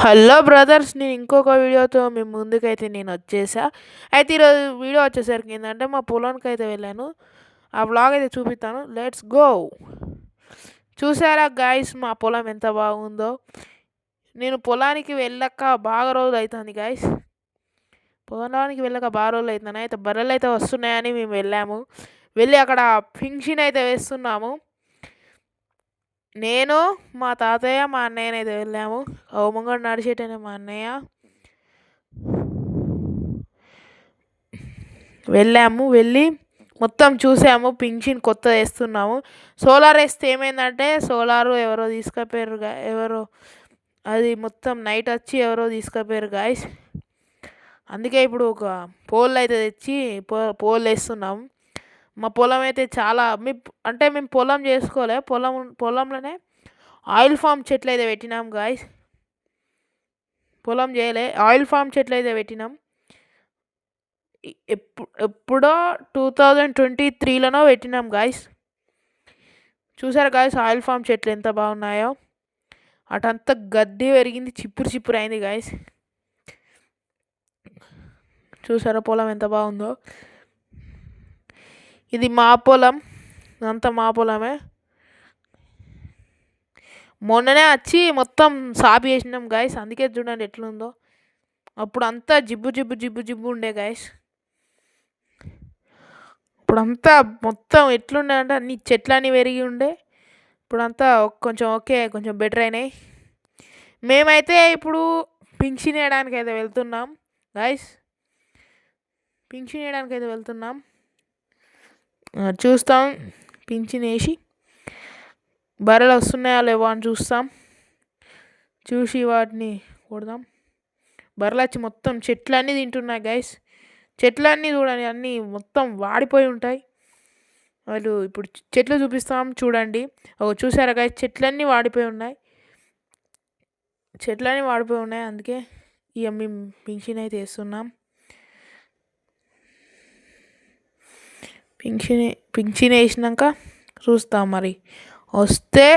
Hello brothers, నేను ఇంకొక వీడియోతో మీ ముందుకైతే నేను వచ్చేసా. అయితే ఈరోజు వీడియో వచ్చేసరికి ఏంటంటే మా పొలానికి అయితే వెళ్ళాను. ఆ వ్లాగ్ అయితే చూపిస్తాను. Let's go. చూసారా గైస్ మా పొలం ఎంత బాగుందో. నేను పొలానికి వెళ్ళక బాగా రోజులు అవుతుంది గైస్. పొలానికి వెళ్ళక బాగా రోజులు అవుతుంది. అయితే బర్రెలు అయితే వస్తున్నాయని మేము వెళ్ళాము. వెళ్ళి అక్కడ ఫింక్షన్ అయితే వేస్తున్నాము. నేను మా తాతయ్య మా అన్నయ్యనైతే వెళ్ళాము. ముంగడు నడిచేటనే మా అన్నయ్య వెళ్ళి మొత్తం చూసాము. పింఛన్ కొత్త వేస్తున్నాము. సోలార్ వేస్తే ఏమైందంటే సోలారు ఎవరో తీసుకుపోయారు. ఎవరో అది మొత్తం నైట్ వచ్చి ఎవరో తీసుకుపోయారు గాయస్. అందుకే ఇప్పుడు ఒక పోల్ అయితే తెచ్చి పోల్ వేస్తున్నాము. మా పొలం అయితే చాలా అంటే మేము పొలం చేసుకోలే. పొలంలోనే ఆయిల్ ఫామ్ చెట్లు అయితే పెట్టినాం గాయస్. పొలం చేయలే, ఆయిల్ ఫామ్ చెట్లు అయితే పెట్టినాం. ఎప్పుడో 2023లోనో పెట్టినాం గాయస్. చూసారు గాయస్ ఆయిల్ ఫామ్ చెట్లు ఎంత బాగున్నాయో. అటంతా గడ్డి పెరిగింది, చిప్పురు అయింది గాయస్. చూసారా పొలం ఎంత బాగుందో. ఇది మా పొలం, అంతా మా పొలమే. మొన్ననే వచ్చి మొత్తం సాపి చేసినాం గాయస్. అందుకే చూడండి ఎట్లుందో. అప్పుడు అంతా జిబ్బు ఉండే గాయస్. ఇప్పుడంతా మొత్తం ఎట్లుండే అంటే అన్ని చెట్లన్నీ పెరిగి ఉండే. ఇప్పుడంతా కొంచెం ఓకే, కొంచెం బెటర్ అయినాయి. మేమైతే ఇప్పుడు పింఛన్ వేయడానికి అయితే వెళ్తున్నాం గాయస్. పింఛన్ వేయడానికి అయితే వెళ్తున్నాం. చూస్తాం పింఛన్ వేసి బర్రెలు వస్తున్నాయా లేవో అని చూస్తాం. చూసి వాటిని కొడదాం. బర్రెలు వచ్చి మొత్తం చెట్లన్నీ తింటున్నాయి గైస్. చెట్లన్నీ చూడండి, అన్నీ మొత్తం వాడిపోయి ఉంటాయి. వాళ్ళు ఇప్పుడు చెట్లు చూపిస్తాం చూడండి. చూసారా గైస్, చెట్లన్నీ వాడిపోయి ఉన్నాయి. అందుకే ఇక మేము పింఛన్ అయితే వేస్తున్నాం. పింఛన్ వేసినాక చూస్తాం మరి వస్తే.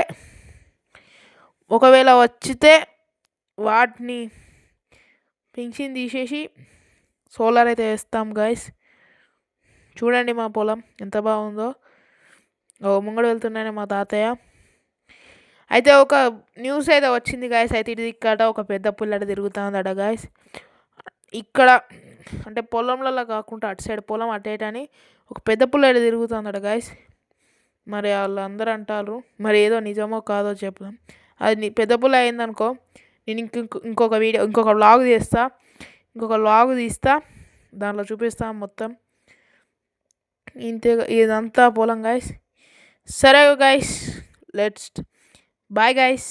ఒకవేళ వచ్చితే వాటిని పింఛన్ తీసేసి సోలార్ అయితే వేస్తాం గైస్. చూడండి మా పొలం ఎంత బాగుందో. ముంగడు వెళ్తున్నానే మా తాతయ్య. అయితే ఒక న్యూస్ అయితే వచ్చింది గాయస్. అయితే ఇది ఇక్కడ ఒక పెద్ద పుల్లట తిరుగుతుందట గాయస్. ఇక్కడ అంటే పొలంలో కాకుండా అటు సైడ్ పొలం అటేటని ఒక పెద్ద పుల్లట తిరుగుతుందట గాయస్. మరి వాళ్ళందరూ అంటారు, మరి ఏదో నిజమో కాదో చెప్దాం. అది పెద్ద పుల్ల అయిందనుకో, నేను ఇంకొక వ్లాగ్ తీస్తా. దాంట్లో చూపిస్తా మొత్తం. ఇంతే, ఇదంతా పొలం గాయస్. సరే గాయస్, బాయ్ గాయస్.